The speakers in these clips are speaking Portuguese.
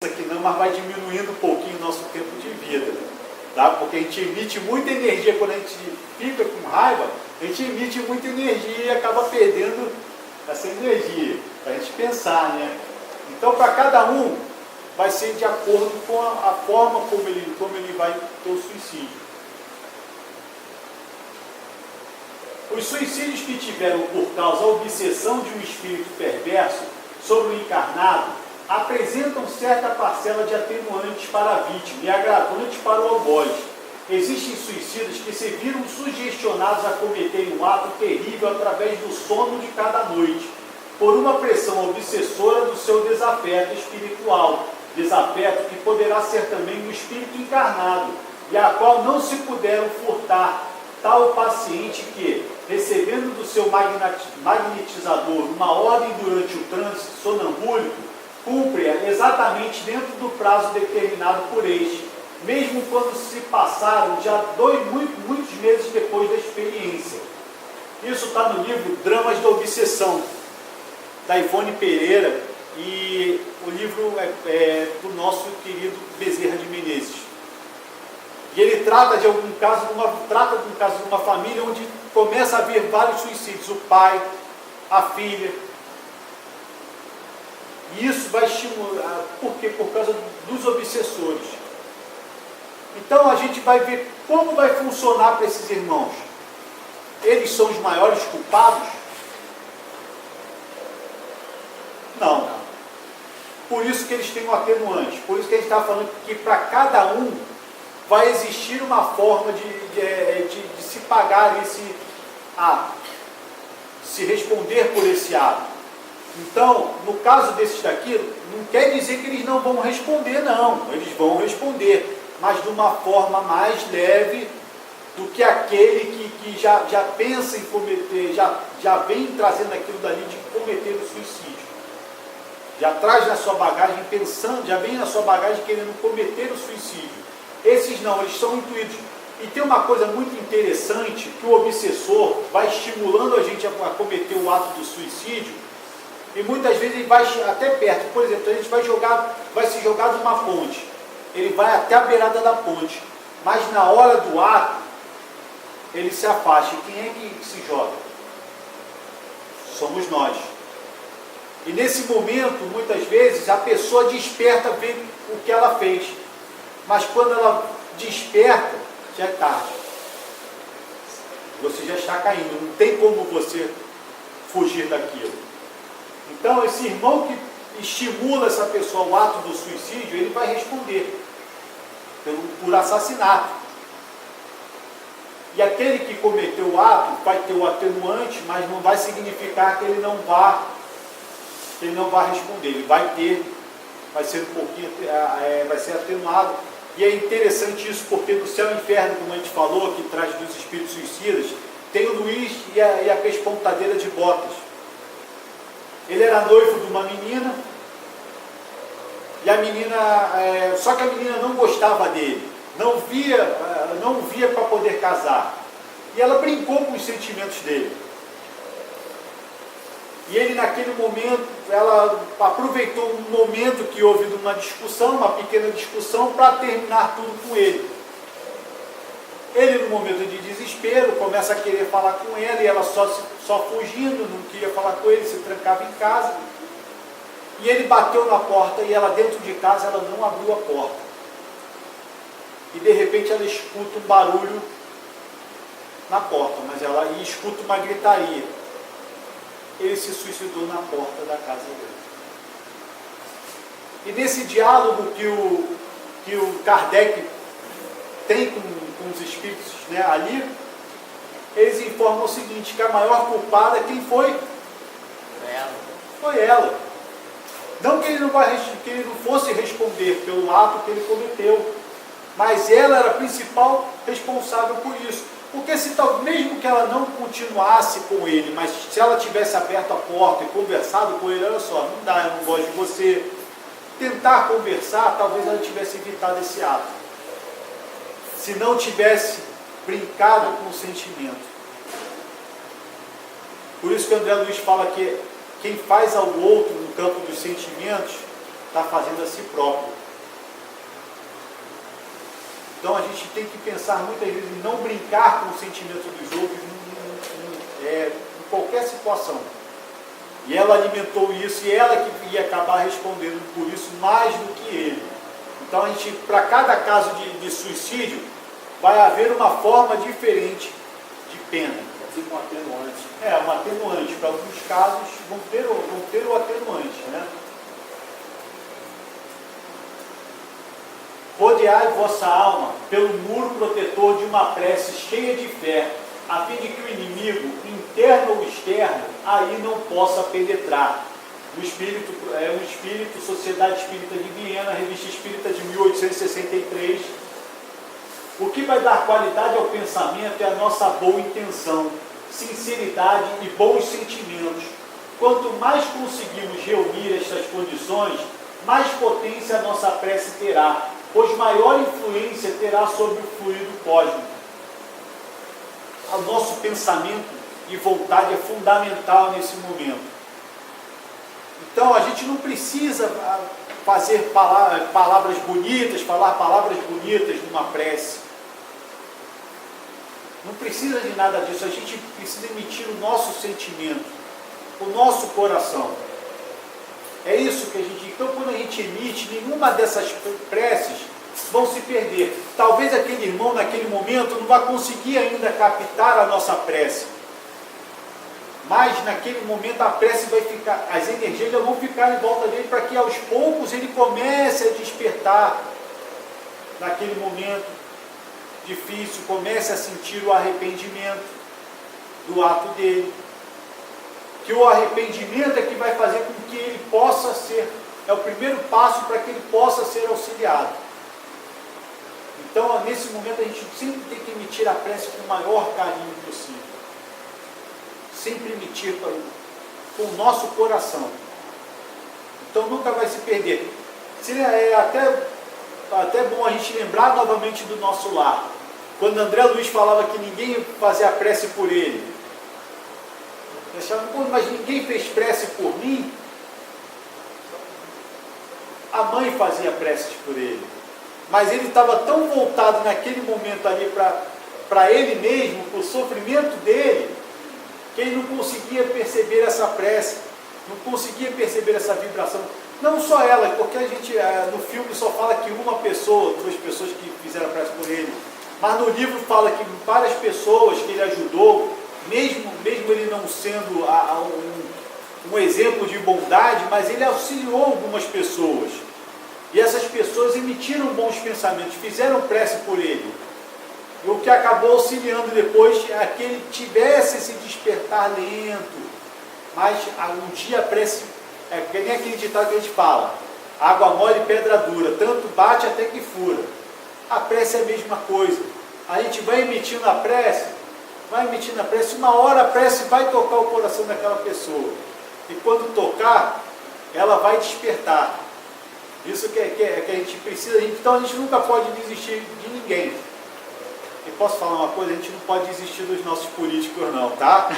aqui não, mas vai diminuindo um pouquinho o nosso tempo de vida, tá? Porque a gente emite muita energia, quando a gente fica com raiva, a gente emite muita energia e acaba perdendo essa energia, para a gente pensar, né? Então, para cada um, vai ser de acordo com a forma como ele vai ter o suicídio. Os suicídios que tiveram por causa a obsessão de um espírito perverso sobre o encarnado apresentam certa parcela de atenuantes para a vítima e agravantes para o algoz. Existem suicidas que se viram sugestionados a cometerem um ato terrível através do sono de cada noite, por uma pressão obsessora do seu desafeto espiritual, desafeto que poderá ser também um espírito encarnado, e a qual não se puderam furtar tal paciente que, recebendo do seu magnetizador uma ordem durante o trânsito sonambúlico, cumpre-a exatamente dentro do prazo determinado por este, mesmo quando se passaram já muitos meses depois da experiência. Isso está no livro Dramas da Obsessão, da Ivone Pereira, e o livro é do nosso querido Bezerra de Menezes. E ele trata de um caso de uma família onde começa a haver vários suicídios, o pai, a filha. E isso vai estimular, por quê? Por causa dos obsessores. Então a gente vai ver como vai funcionar para esses irmãos. Eles são os maiores culpados? Não. Por isso que eles têm um atenuante. Por isso que a gente está falando que para cada um vai existir uma forma de se pagar esse ato, se responder por esse ato. Então, no caso desses daqui, não quer dizer que eles não vão responder, não. Eles vão responder, mas de uma forma mais leve do que aquele que já pensa em cometer, já vem trazendo aquilo dali de cometer o suicídio. Já traz na sua bagagem pensando, já vem na sua bagagem querendo cometer o suicídio. Esses não, eles são intuídos. E tem uma coisa muito interessante, que o obsessor vai estimulando a gente a cometer o ato do suicídio, e muitas vezes ele vai até perto. Por exemplo, a gente vai se jogar de uma ponte, ele vai até a beirada da ponte, mas na hora do ato, ele se afasta. E quem é que se joga? Somos nós. E nesse momento, muitas vezes, a pessoa desperta, vê o que ela fez. Mas quando ela desperta, já é tarde. Você já está caindo, não tem como você fugir daquilo. Então, esse irmão que estimula essa pessoa ao ato do suicídio, ele vai responder por assassinato. E aquele que cometeu o ato vai ter o atenuante, mas não vai significar que ele não vá responder. Ele vai ser um pouquinho, vai ser atenuado. E é interessante isso, porque no céu e inferno, como a gente falou, que traz dos espíritos suicidas, tem o Luiz e a pespontadeira de botas. Ele era noivo de uma menina, e a menina, só que a menina não gostava dele, não via para poder casar. E ela brincou com os sentimentos dele. E ele, naquele momento, ela aproveitou um momento que houve de uma discussão, uma pequena discussão, para terminar tudo com ele. Ele, no momento de desespero, começa a querer falar com ela, e ela só fugindo, não queria falar com ele, se trancava em casa. E ele bateu na porta, e ela, dentro de casa, ela não abriu a porta. E, de repente, ela escuta um barulho na porta, mas ela escuta uma gritaria. Ele se suicidou na porta da casa dele. E nesse diálogo que o Kardec tem com os espíritos, né, ali, eles informam o seguinte, que a maior culpada, quem foi? Foi ela. Não que ele não fosse responder pelo ato que ele cometeu, mas ela era a principal responsável por isso. Porque mesmo que ela não continuasse com ele, mas se ela tivesse aberto a porta e conversado com ele, olha só, não dá, eu não gosto de você, tentar conversar, talvez ela tivesse evitado esse ato. Se não tivesse brincado com o sentimento. Por isso que André Luiz fala que quem faz ao outro no campo dos sentimentos está fazendo a si próprio. Então a gente tem que pensar muitas vezes em não brincar com o sentimento dos outros em qualquer situação. E ela alimentou isso, e ela que ia acabar respondendo por isso mais do que ele. Então a gente, para cada caso de suicídio, vai haver uma forma diferente de pena. Tipo um atenuante. Um atenuante. Para alguns casos vão ter o atenuante, né? Rodeai vossa alma pelo muro protetor de uma prece cheia de fé, a fim de que o inimigo, interno ou externo, aí não possa penetrar. O Espírito, Sociedade Espírita de Viena, Revista Espírita de 1863. O que vai dar qualidade ao pensamento é a nossa boa intenção, sinceridade e bons sentimentos. Quanto mais conseguimos reunir estas condições, mais potência a nossa prece terá, pois maior influência terá sobre o fluido cósmico. O nosso pensamento e vontade é fundamental nesse momento. Então a gente não precisa fazer palavras bonitas, falar palavras bonitas numa prece. Não precisa de nada disso, a gente precisa emitir o nosso sentimento, o nosso coração. É isso que a gente... Então, quando a gente emite, nenhuma dessas preces vão se perder. Talvez aquele irmão, naquele momento, não vá conseguir ainda captar a nossa prece. Mas, naquele momento, a prece vai ficar... As energias vão ficar em volta dele para que, aos poucos, ele comece a despertar. Naquele momento difícil, comece a sentir o arrependimento do ato dele. Que o arrependimento é que vai fazer com que ele possa ser, é o primeiro passo para que ele possa ser auxiliado. Então, nesse momento, a gente sempre tem que emitir a prece com o maior carinho possível. Sempre emitir com o nosso coração. Então, nunca vai se perder. É até bom a gente lembrar novamente do nosso lar. Quando André Luiz falava que ninguém fazia a prece por ele, mas ninguém fez prece por mim. A mãe fazia preces por ele, mas ele estava tão voltado naquele momento ali para ele mesmo, para o sofrimento dele, que ele não conseguia perceber essa prece, não conseguia perceber essa vibração. Não só ela, porque a gente no filme só fala que uma pessoa, duas pessoas que fizeram a prece por ele, mas no livro fala que várias pessoas que ele ajudou, mesmo ele não sendo um exemplo de bondade, mas ele auxiliou algumas pessoas. E essas pessoas emitiram bons pensamentos, fizeram prece por ele. E o que acabou auxiliando depois é que ele tivesse esse despertar lento. Mas um dia a prece, que nem aquele ditado que a gente fala, água mole e pedra dura, tanto bate até que fura. A prece é a mesma coisa. A gente vai emitindo a prece, uma hora a prece vai tocar o coração daquela pessoa. E quando tocar, ela vai despertar. Isso que a gente precisa. Então a gente nunca pode desistir de ninguém. E posso falar uma coisa? A gente não pode desistir dos nossos políticos não, tá?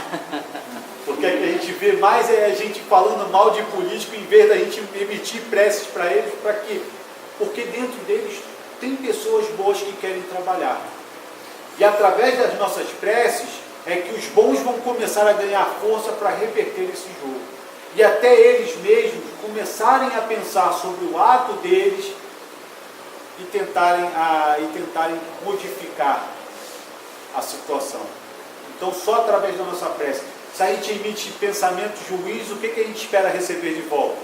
Porque o que a gente vê mais é a gente falando mal de político em vez da gente emitir preces para eles, porque dentro deles tem pessoas boas que querem trabalhar. E através das nossas preces é que os bons vão começar a ganhar força para reverter esse jogo. E até eles mesmos começarem a pensar sobre o ato deles e tentarem modificar a situação. Então, só através da nossa prece. Se a gente emite pensamentos ruins, o que a gente espera receber de volta?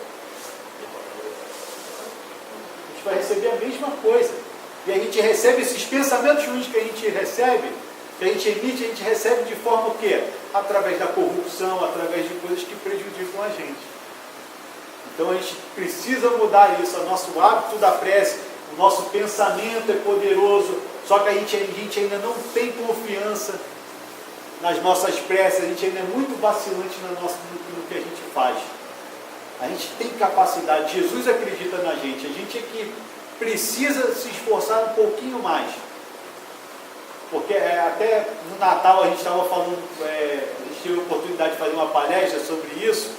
A gente vai receber a mesma coisa. E a gente recebe esses pensamentos ruins que a gente recebe, que a gente emite, a gente recebe de forma o quê? Através da corrupção, através de coisas que prejudicam a gente. Então a gente precisa mudar isso, o nosso hábito da prece, o nosso pensamento é poderoso, só que a gente ainda não tem confiança nas nossas preces, a gente ainda é muito vacilante no que a gente faz. A gente tem capacidade, Jesus acredita na gente, a gente é que precisa se esforçar um pouquinho mais. Porque até no Natal a gente estava falando, a gente teve a oportunidade de fazer uma palestra sobre isso.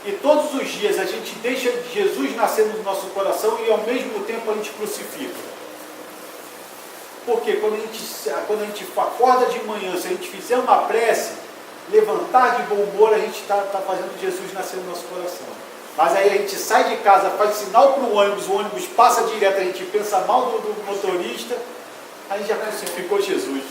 e todos os dias a gente deixa Jesus nascer no nosso coração e ao mesmo tempo a gente crucifica. Porque quando a gente acorda de manhã, se a gente fizer uma prece, levantar de bom humor, a gente está fazendo Jesus nascer no nosso coração. Mas aí a gente sai de casa, faz sinal para o ônibus passa direto, a gente pensa mal do motorista, aí já crucificou Jesus.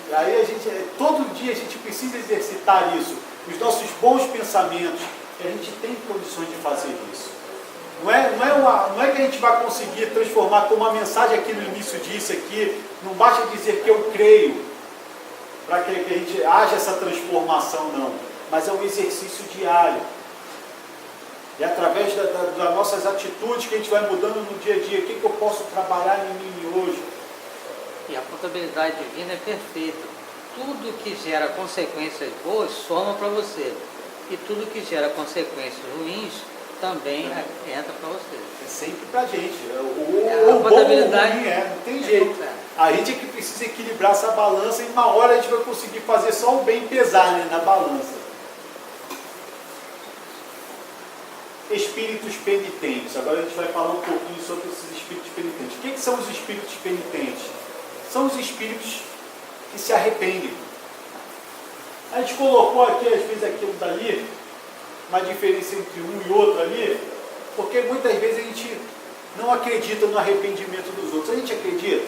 E aí todo dia a gente precisa exercitar isso, os nossos bons pensamentos, e a gente tem condições de fazer isso. Não é que a gente vai conseguir transformar, como a mensagem aqui no início disse aqui, não basta dizer que eu creio, para que a gente haja essa transformação, não. Mas é um exercício diário. E através das nossas atitudes que a gente vai mudando no dia a dia, o que eu posso trabalhar em mim hoje? E a contabilidade divina é perfeita. Tudo que gera consequências boas soma para você. E tudo que gera consequências ruins também entra para você. É sempre para a gente. A contabilidade não tem jeito. A gente é que precisa equilibrar essa balança e uma hora a gente vai conseguir fazer só o bem pesar, né, na balança. Espíritos penitentes. Agora a gente vai falar um pouquinho sobre esses espíritos penitentes. O que são os espíritos penitentes? São os espíritos que se arrependem. A gente colocou aqui, às vezes, aquilo dali, uma diferença entre um e outro ali, porque muitas vezes a gente não acredita no arrependimento dos outros. A gente acredita?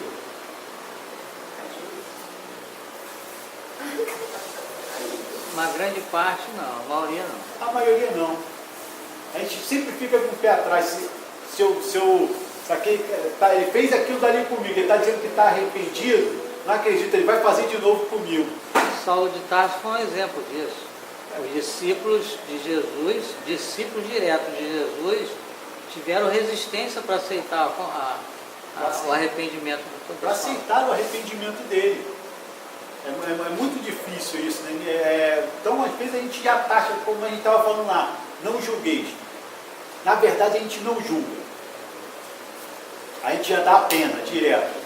Uma grande parte não, a maioria não. A maioria não. A gente sempre fica com o pé atrás. Ele fez aquilo dali comigo, ele está dizendo que está arrependido, não acredita, ele vai fazer de novo comigo. Saulo de Tarso foi um exemplo disso. Os discípulos de Jesus, discípulos diretos de Jesus, tiveram resistência para aceitar o arrependimento do para aceitar o arrependimento dele. É muito difícil isso, né? Então, às vezes, a gente já taxa, como a gente estava falando lá, não julgueis. Na verdade, a gente não julga. A gente já dá a pena, direto.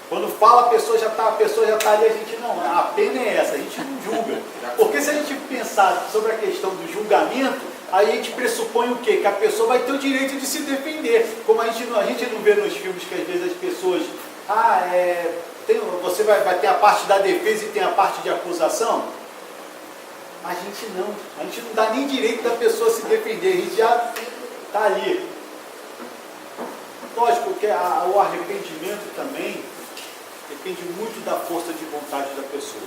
Quando fala, a pessoa já está ali, a gente não, a pena é essa, a gente não julga. Porque se a gente pensar sobre a questão do julgamento, aí a gente pressupõe o quê? Que a pessoa vai ter o direito de se defender. Como a gente não vê nos filmes que às vezes as pessoas, você vai ter a parte da defesa e tem a parte de acusação. A gente não dá nem direito da pessoa se defender, a gente já está ali. Lógico que o arrependimento também depende muito da força de vontade da pessoa.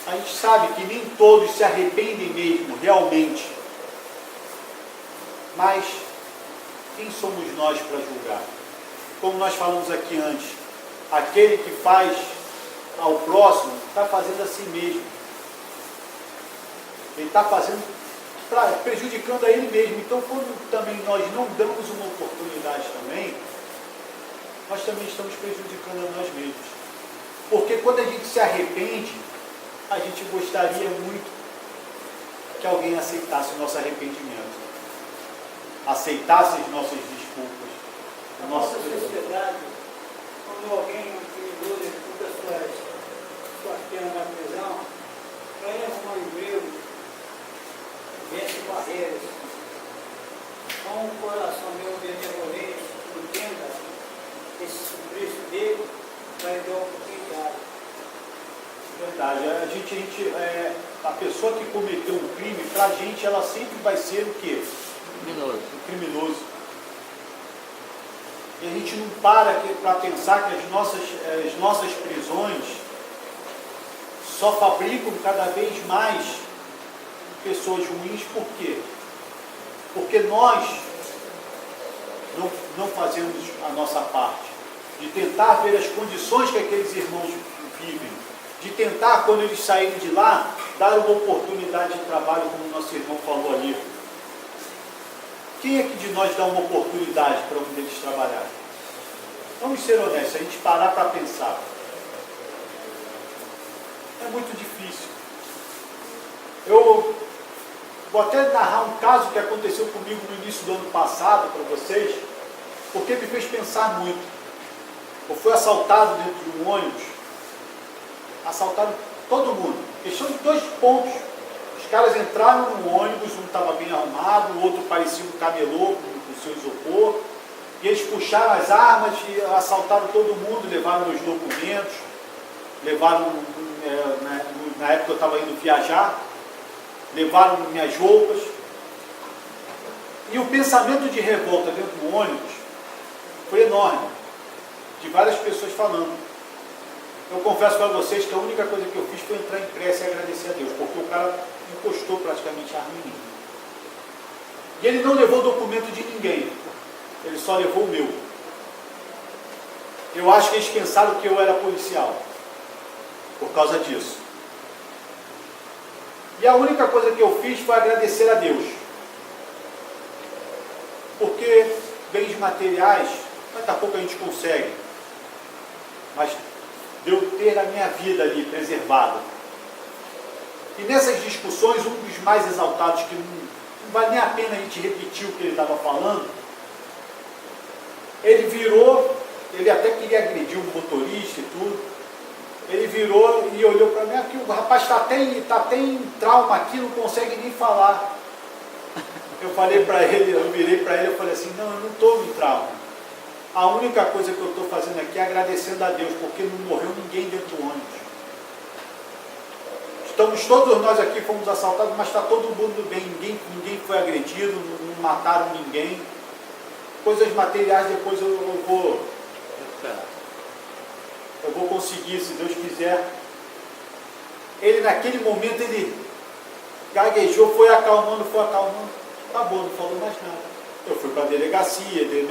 A gente sabe que nem todos se arrependem mesmo, realmente. Mas quem somos nós para julgar? Como nós falamos aqui antes, aquele que faz ao próximo está fazendo a si mesmo. Ele está prejudicando a ele mesmo. Então, quando também nós não damos uma oportunidade também, nós também estamos prejudicando a nós mesmos. Porque quando a gente se arrepende, a gente gostaria muito que alguém aceitasse o nosso arrependimento, aceitasse as nossas desculpas. A nossa sociedade, quando alguém, um criminoso, executa suas penas na prisão, para ele arrumar um emprego, vence barreiras. Com o coração meu benevolente, entenda esse suplício dele, vai dar oportunidade. Verdade. A pessoa que cometeu um crime, para a gente, ela sempre vai ser o quê? Criminoso. Um criminoso. E a gente não para para pensar que as nossas prisões só fabricam cada vez mais pessoas ruins. Por quê? Porque nós não fazemos a nossa parte, de tentar ver as condições que aqueles irmãos vivem, de tentar, quando eles saírem de lá, dar uma oportunidade de trabalho, como o nosso irmão falou ali. Quem é que de nós dá uma oportunidade para um deles trabalhar? Vamos ser honestos, a gente parar para pensar. É muito difícil. Eu vou até narrar um caso que aconteceu comigo no início do ano passado para vocês, porque me fez pensar muito. Eu fui assaltado dentro de um ônibus, assaltaram todo mundo. Questão de 2 pontos Os caras entraram no ônibus, um estava bem arrumado, o outro parecia um camelô com seu isopor, e eles puxaram as armas e assaltaram todo mundo, levaram meus documentos, levaram, na época eu estava indo viajar, levaram minhas roupas. E o pensamento de revolta dentro do ônibus foi enorme, de várias pessoas falando. Eu confesso para vocês que a única coisa que eu fiz foi entrar em prece e agradecer a Deus, porque o cara encostou praticamente a arma em mim. E ele não levou documento de ninguém, ele só levou o meu. Eu acho que eles pensaram que eu era policial, por causa disso. E a única coisa que eu fiz foi agradecer a Deus. Porque bens materiais, daqui a pouco a gente consegue, mas de eu ter a minha vida ali preservada. E nessas discussões, um dos mais exaltados, que não vale nem a pena a gente repetir o que ele estava falando, ele virou, ele até queria agredir um motorista e tudo, ele virou e olhou para mim, aqui o rapaz está até em trauma aqui, não consegue nem falar. Eu falei para ele, eu virei para ele e falei assim, não, eu não estou em trauma. A única coisa que eu estou fazendo aqui é agradecendo a Deus, porque não morreu ninguém dentro do ônibus. Estamos todos nós aqui, fomos assaltados, mas está todo mundo bem, ninguém foi agredido, não mataram ninguém. Coisas materiais depois eu vou conseguir, se Deus quiser. Ele naquele momento, ele gaguejou, foi acalmando, acabou, não falou mais nada. Eu fui para a delegacia, dei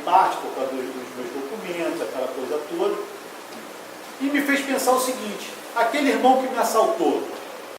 parte por causa dos meus documentos, aquela coisa toda, e me fez pensar o seguinte, aquele irmão que me assaltou,